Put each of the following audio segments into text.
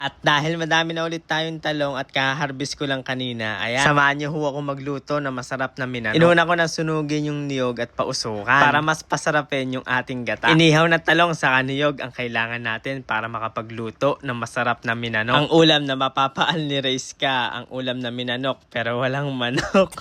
At dahil madami na ulit tayong talong at kaharvest ko lang kanina, ayan, samahan niyo ho ako magluto na masarap na minanok. Inuna ko na sunugin yung niyog at pausukan para mas pasarapin yung ating gata. Inihaw na talong sa niyog ang kailangan natin para makapagluto ng masarap na minanok. Ang ulam na mapapaal ni Reyes ka, ang ulam na minanok pero walang manok.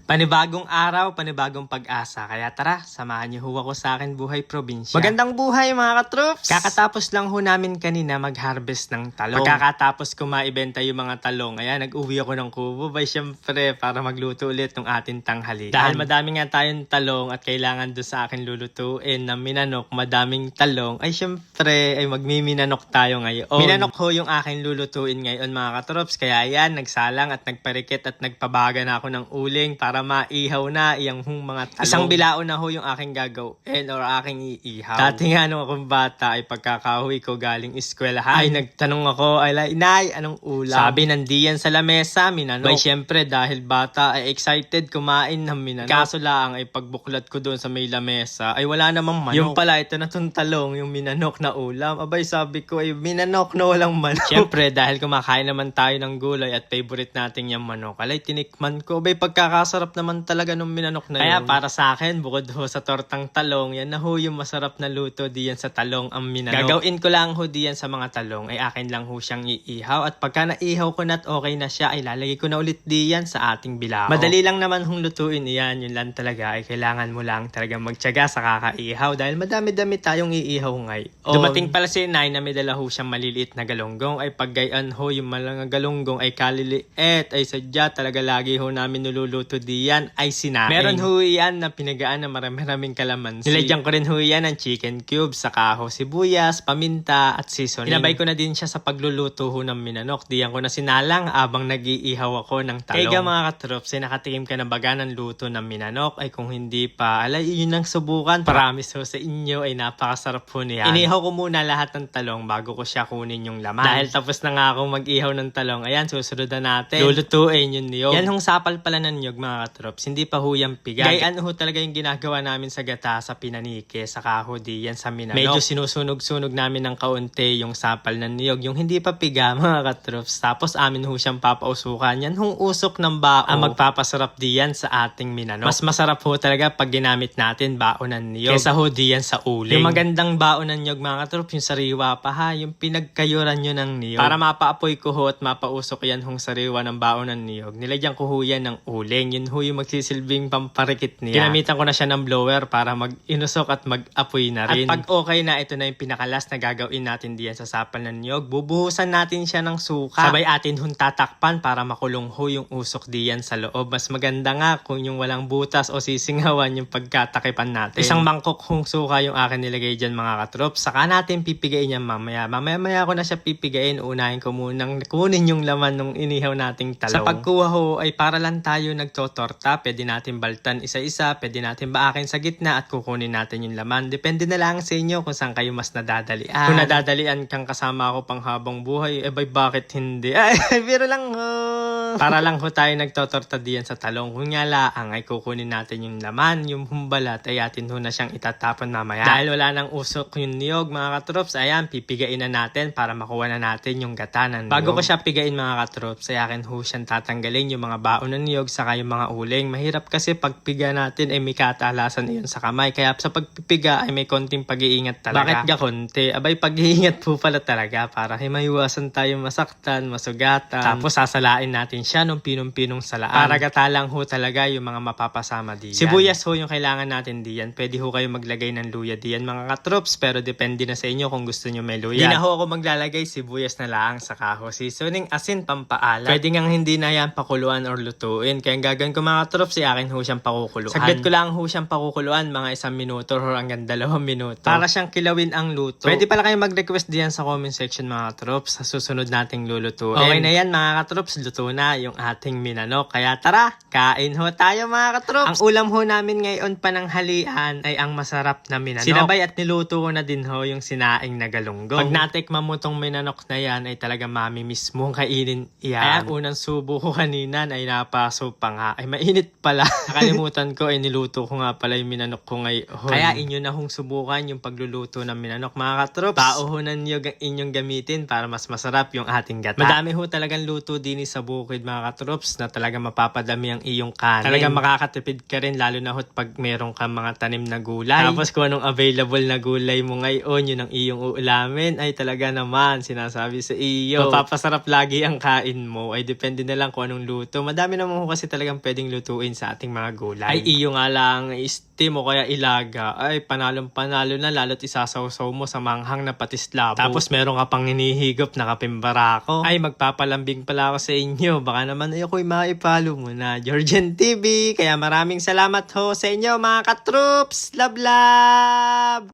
Panibagong araw, panibagong pag-asa. Kaya tara, samahan niyo ho ako sa akin buhay probinsya. Magandang buhay mga katrops! Kakatapos lang ho namin kanina mag-harvest ng talong. Pagkakatapos ko maibenta yung mga talong, ayan, nag-uwi ako ng kubo. Bay, syempre, para magluto ulit ng ating tanghalian. Dahil madami nga tayong talong at kailangan doon sa akin lulutuin na minanok, madaming talong, ay syempre, ay magmiminanok tayo ngayon. Minanok ho yung aking lulutuin ngayon mga katrops. Kaya ayan, nagsalang at nagparikit at nagpabaga na ako ng uling para maihaw na iyang mga talong. Isang bilao na ho yung aking gagawin or aking iihaw. Dati nga nung akong bata ay pagkakahuwi ko galing eskwelahan, ay nagtanong ako, ay inay, anong ulam? Sabi, nandiyan sa lamesa, minanok. Bay, syempre dahil bata ay excited kumain ng minanok. Kaso lang ay pagbuklat ko doon sa may lamesa ay wala namang manok. Yung pala ito na tong talong, yung minanok na ulam. Abay, sabi ko ay minanok na walang manok. Syempre dahil kumakain naman tayo ng gulay at favorite natin yung manok, alay tinikman ko. Bay, pagkakasarap naman talaga nung minanok na yun. Kaya para sa akin, bukod ho sa tortang talong, yan na ho yung masarap na luto diyan sa talong ang minanok. Gagawin ko lang ho diyan sa mga talong ay akin lang ho siyang iihaw at pagka naihaw ko na at okay na siya ay lalagay ko na ulit diyan sa ating bilao. Madali lang naman hong lutuin iyan, yun lang talaga ay kailangan mo lang talaga magtiyaga sa kakaihaw dahil madami-dami tayong iihaw ngayon. Dumating pala si Inay na may dala ho siyang maliliit na galonggong ay paggayan ho yung mga galonggong ay kaliliit ay sadya talaga lagi ho namin niluluto diyan ay sinaing. Meron ho yan na pinagaan na marami-raming kalamansi. Nilagyan ko rin ho yan ng chicken cubes, saka ho sibuyas, paminta at seasoning. Inabay ko na din siya sa pagluluto ho ng minanok. Diyan ko na sinalang abang nag-iihaw ako ng talong. Kaya mga katrops, ay nakatikim ka na baga ng luto ng minanok? Ay kung hindi pa, alay yun ang subukan. Promise ho sa inyo ay napakasarap ho niyan. Inihaw ko muna lahat ng talong bago ko siya kunin yung laman. Dahil tapos na nga akong mag-ihaw ng talong, ayan, susunod na natin lulutuin yung niyog. Yan hong sapal pala ng niyog mga katrops, hindi pa ho yan piga. Gayaan ho talaga yung ginagawa namin sa gata, sa pinanike, sa kahodi, yan sa minanok. Medyo sinusunog-sunog namin ng kaunti yung sapal ng niyog, yung hindi pa piga mga katrops. Tapos amin ho siyang papausukan. Yan hong usok ng bao ang magpapasarap diyan sa ating minanok. Mas masarap ho talaga pag ginamit natin baon ng niyog kesa ho diyan sa uling. Yung magandang baon ng niyog mga katrops, yung sariwa pa ha, yung pinagkayuran nyo ng niyog. Para mapaapoy ko ho at mapausok yan hong sariwa ng baon ng niyog, nilagyan ko ho yan ng uling. Yun ho yung magsisilbing pamparikit niya. Ginamitan ko na siya ng blower para mag-inusok at mag-apoy na rin. At pag okay na, ito na yung pinakalas na gagawin natin diyan sa sapal ng niyog. Bubuhusan natin siya ng suka. Sabay atin hong tatakpan para makulong ho yung usok diyan sa loob. Mas maganda nga kung yung walang butas o sisingawan yung pagkatakipan natin. Isang mangkok hong suka yung akin nilagay dyan mga katrops. Saka natin pipigain yan mamaya. Mamaya ko na siya pipigain. Unahin ko munang kunin yung laman ng inihaw nating talong. Sa pagkuha ho ay para lang tayo nagtotorta. Pwede natin baltan isa-isa, pwede natin baakin sa gitna at kukunin natin yung laman. Depende na lang sa inyo kung saan kayo mas nadadalian. Kung nadadalian kang kasama ako pang habang buhay, bakit hindi? Ay, biro lang ho. Para lang ho tayo nagtotorta diyan sa talong. Kung nga laang ay kukunin natin yung laman, yung humbalat ay atin ho na siyang itatapon mamaya. Dahil wala nang usok yung niyog mga katrops, ayan, pipigain na natin para makuha na natin yung gata ng niyog. Bago ko siya pigain mga katrops, ay akin ho siyang tatanggalin yung mga baon ng niyog saka yung mga uling. Mahirap kasi pagpiga natin ay may katalasan iyon sa kamay. Kaya sa pagpipiga ay may konting pag-iingat talaga. Bakit ka konti? Abay, pag-iingat po pala talaga para maiwasan tayo masaktan, masugatan. Tapos sasalain natin siya nung pinong-pinong salaan. Para gata lang ho talaga yung mga mapapasama diyan. Sibuyas ho yung kailangan natin diyan. Pwede ho kayo maglagay ng luya diyan mga katrops, pero depende na sa inyo kung gusto nyo may luya. Di na ho ako maglalagay, sibuyas na lang sa kaho. Seasoning, asin, pampaalat. Pwede ngang hindi na yan pakuluan or lutuin. Kaya ang gagawin ko mga katrops, akin ho siyang pakukuluan. Saglit ko lang ho siyang pakukuluan, mga 1 minuto or hanggang 2 minuto. Para siyang kilawin ang luto. Pwede pala kayo mag-request diyan sa comment section mga katrops sa susunod nating lulutuin. Okay na yan mga katrops, luto na yung ating minanok. Kaya tara, kain ho tayo mga katrops. Ang ulam ho namin ngayon pananghalian ay ang masarap na minanok. Sinabay at niluto ko na din ho yung sinaing na galunggong. Pag natikman mo tong minanok na yan ay talaga mami mismo kainin iyan. Kaya unang subo ko kanina ay napaso pa nga. ka. Ay, mainit pala. Nakalimutan ko, niluto ko nga pala yung minanok ko ngayon. Kaya inyo na hong subukan yung pagluluto ng minanok, mga katrops. Pauhunan nyo inyong gamitin para mas masarap yung ating gata. Madami ho talagang luto din sa bukid, mga katrops, na talagang mapapadami ang iyong kanin. Talagang makakatipid ka rin, lalo na ho pag meron ka mga tanim na gulay. Tapos kung anong available na gulay mo ngayon, yun ang iyong uulamin, ay talaga naman, sinasabi sa iyo, mapapasarap lagi ang kain mo. Ay depende na lang kung anong luto. Madami naman ho kasi talagang pwedeng lutuin sa ating mga gulay. Ay iyo nga lang, steam o kaya ilaga. Ay panalong panalo na, lalo't isasawsaw mo sa manghang na patis labo. Tapos meron ka pang hinihigop na kapeng barako. Ay magpapalambing pala ako sa inyo. Baka naman ako'y maipalo mo na Georgian TV. Kaya maraming salamat ho sa inyo, mga katroops. Love love!